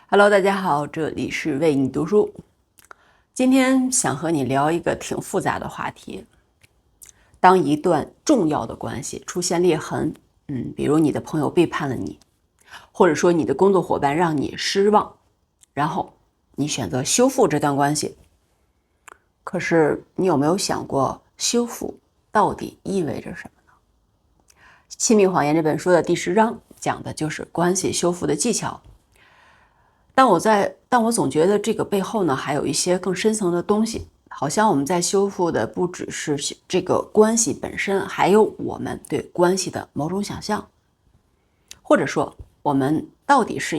Hello，大家好，这里是为你读书。今天想和你聊一个挺复杂的话题。当一段重要的关系出现裂痕，比如你的朋友背叛了你，或者说你的工作伙伴让你失望，然后你选择修复这段关系。可是你有没有想过，修复到底意味着什么呢？亲密谎言这本书的第10章讲的就是关系修复的技巧。但我总觉得这个背后呢，还有一些更深层的东西，好像我们在修复的不只是这个关系本身，还有我们对关系的某种想象，或者说我们到底是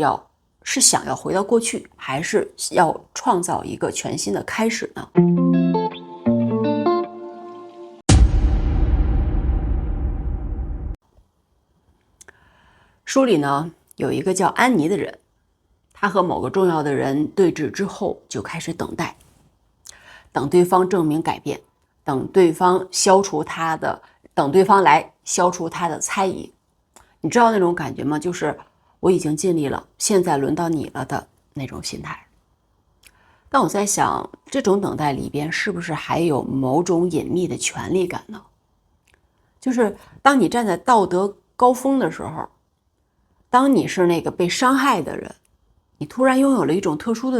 想要回到过去，还是要创造一个全新的开始呢？书里呢有一个叫安妮的人，他和某个重要的人对峙之后，就开始等待，等对方证明改变，等对方来消除他的猜疑。你知道那种感觉吗？就是我已经尽力了，现在轮到你了的那种心态。但我在想，这种等待里边是不是还有某种隐秘的权利感呢？就是当你站在道德高峰的时候，当你是那个被伤害的人，你突然拥有了一种特殊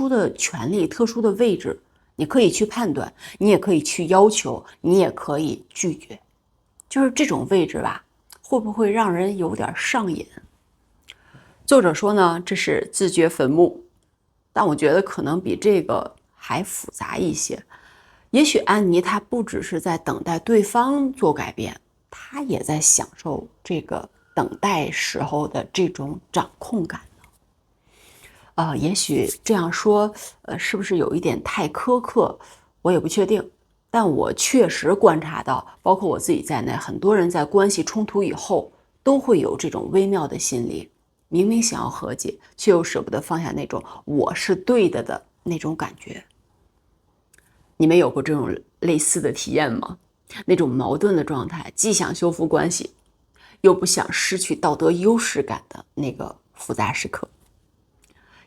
的权利、特殊的位置，你可以去判断，你也可以去要求，你也可以拒绝。就是这种位置吧，会不会让人有点上瘾？作者说呢，这是自掘坟墓，但我觉得可能比这个还复杂一些。也许安妮她不只是在等待对方做改变，她也在享受这个等待时候的这种掌控感。也许这样说，是不是有一点太苛刻？我也不确定。但我确实观察到，包括我自己在内，很多人在关系冲突以后，都会有这种微妙的心理，明明想要和解，却又舍不得放下那种我是对的那种感觉。你们有过这种类似的体验吗？那种矛盾的状态，既想修复关系，又不想失去道德优势感的那个复杂时刻。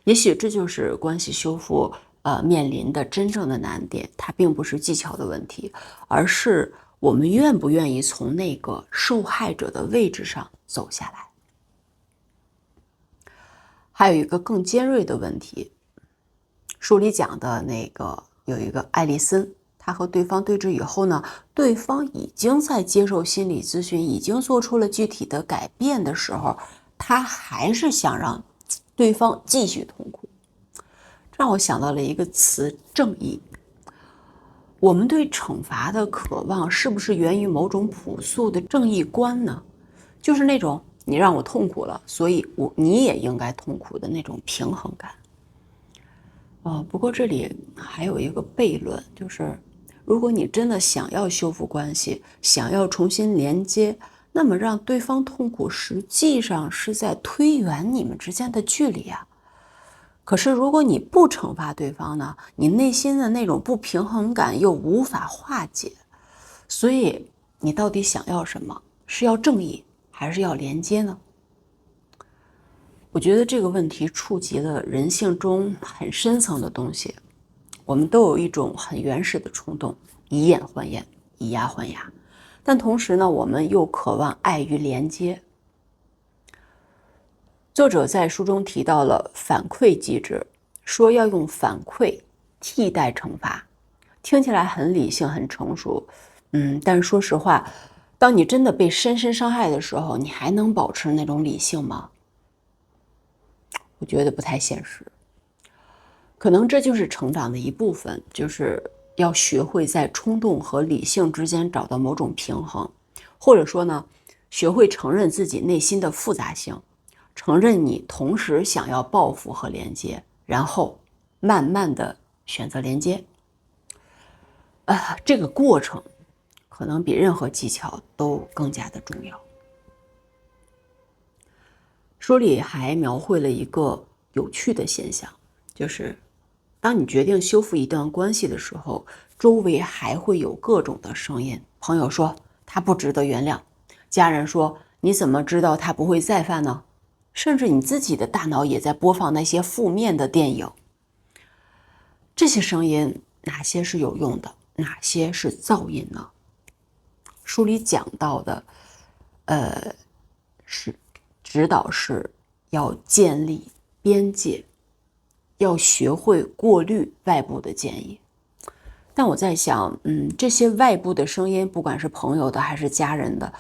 也许这就是关系修复面临的真正的难点，它并不是技巧的问题，而是我们愿不愿意从那个受害者的位置上走下来。还有一个更尖锐的问题，书里讲的那个有一个艾丽森，她和对方对峙以后呢，对方已经在接受心理咨询，已经做出了具体的改变的时候，她还是想让对方继续痛苦。让我想到了一个词，正义。我们对惩罚的渴望是不是源于某种朴素的正义观呢？就是那种你让我痛苦了，所以你也应该痛苦的那种平衡感。不过这里还有一个悖论，就是如果你真的想要修复关系，想要重新连接，那么让对方痛苦实际上是在推远你们之间的距离啊。可是如果你不惩罚对方呢，你内心的那种不平衡感又无法化解，所以你到底想要什么？是要正义还是要连接呢？我觉得这个问题触及了人性中很深层的东西。我们都有一种很原始的冲动，以眼还眼，以牙还牙，但同时呢，我们又渴望爱与连接。作者在书中提到了反馈机制，说要用反馈替代惩罚，听起来很理性很成熟，但是说实话，当你真的被深深伤害的时候，你还能保持那种理性吗？我觉得不太现实。可能这就是成长的一部分，就是要学会在冲动和理性之间找到某种平衡，或者说呢，学会承认自己内心的复杂性，承认你同时想要报复和连接，然后慢慢的选择连接。这个过程可能比任何技巧都更加的重要。书里还描绘了一个有趣的现象，就是当你决定修复一段关系的时候，周围还会有各种的声音。朋友说他不值得原谅，家人说你怎么知道他不会再犯呢？甚至你自己的大脑也在播放那些负面的电影。这些声音哪些是有用的，哪些是噪音呢？书里讲到的是指导是要建立边界，要学会过滤外部的建议。但我在想，这些外部的声音，不管是朋友的还是家人的，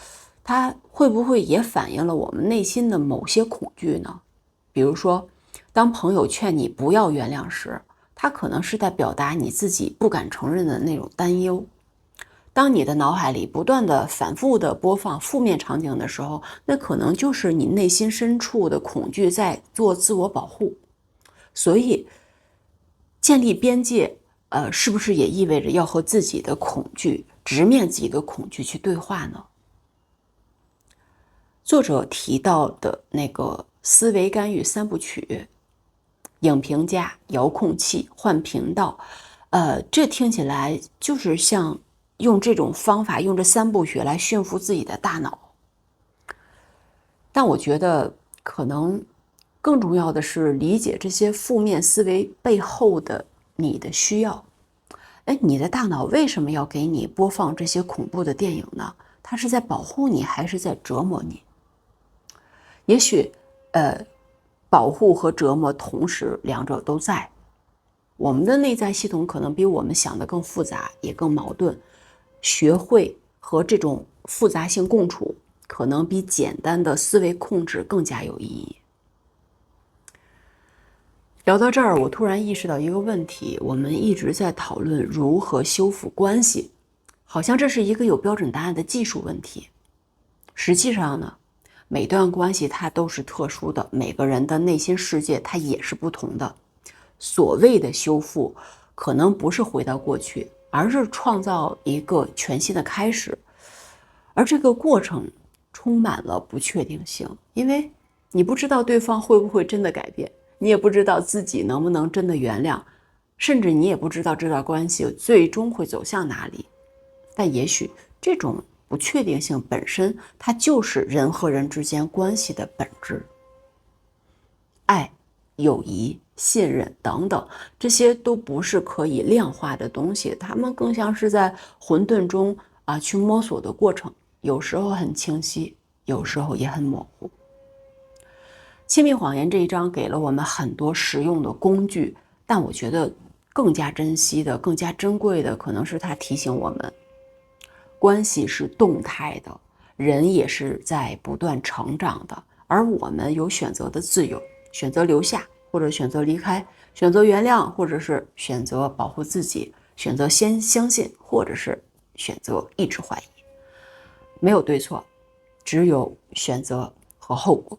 它会不会也反映了我们内心的某些恐惧呢？比如说，当朋友劝你不要原谅时，他可能是在表达你自己不敢承认的那种担忧。当你的脑海里不断的反复的播放负面场景的时候，那可能就是你内心深处的恐惧在做自我保护。所以建立边界是不是也意味着要和自己的恐惧，直面自己的恐惧去对话呢？作者提到的那个思维干预三部曲，影评家、遥控器、换频道，这听起来就是像用这种方法，用这三部曲来驯服自己的大脑。但我觉得可能更重要的是理解这些负面思维背后的你的需要。你的大脑为什么要给你播放这些恐怖的电影呢？它是在保护你，还是在折磨你？也许保护和折磨同时两者都在。我们的内在系统可能比我们想的更复杂，也更矛盾。学会和这种复杂性共处，可能比简单的思维控制更加有意义。聊到这儿，我突然意识到一个问题，我们一直在讨论如何修复关系，好像这是一个有标准答案的技术问题。实际上呢，每段关系它都是特殊的，每个人的内心世界它也是不同的。所谓的修复，可能不是回到过去，而是创造一个全新的开始。而这个过程充满了不确定性，因为你不知道对方会不会真的改变，你也不知道自己能不能真的原谅，甚至你也不知道这段关系最终会走向哪里。但也许这种不确定性本身，它就是人和人之间关系的本质。爱、友谊、信任等等，这些都不是可以量化的东西，它们更像是在混沌中去摸索的过程，有时候很清晰，有时候也很模糊。亲密谎言这一章给了我们很多实用的工具，但我觉得更加珍惜的、更加珍贵的，可能是它提醒我们，关系是动态的，人也是在不断成长的，而我们有选择的自由，选择留下或者选择离开，选择原谅或者是选择保护自己，选择先相信或者是选择一直怀疑。没有对错，只有选择和后果。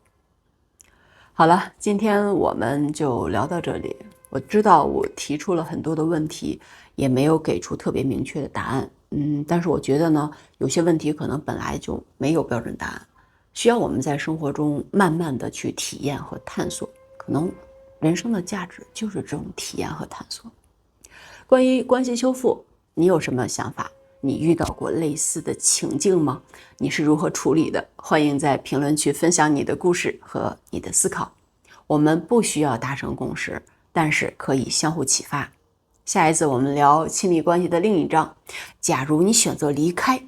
好了，今天我们就聊到这里。我知道我提出了很多的问题，也没有给出特别明确的答案。但是我觉得呢，有些问题可能本来就没有标准答案，需要我们在生活中慢慢的去体验和探索。可能人生的价值就是这种体验和探索。关于关系修复，你有什么想法？你遇到过类似的情境吗？你是如何处理的？欢迎在评论区分享你的故事和你的思考。我们不需要达成共识，但是可以相互启发。下一次我们聊亲密关系的另一章，假如你选择离开，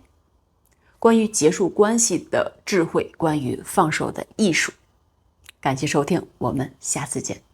关于结束关系的智慧，关于放手的艺术。感谢收听，我们下次见。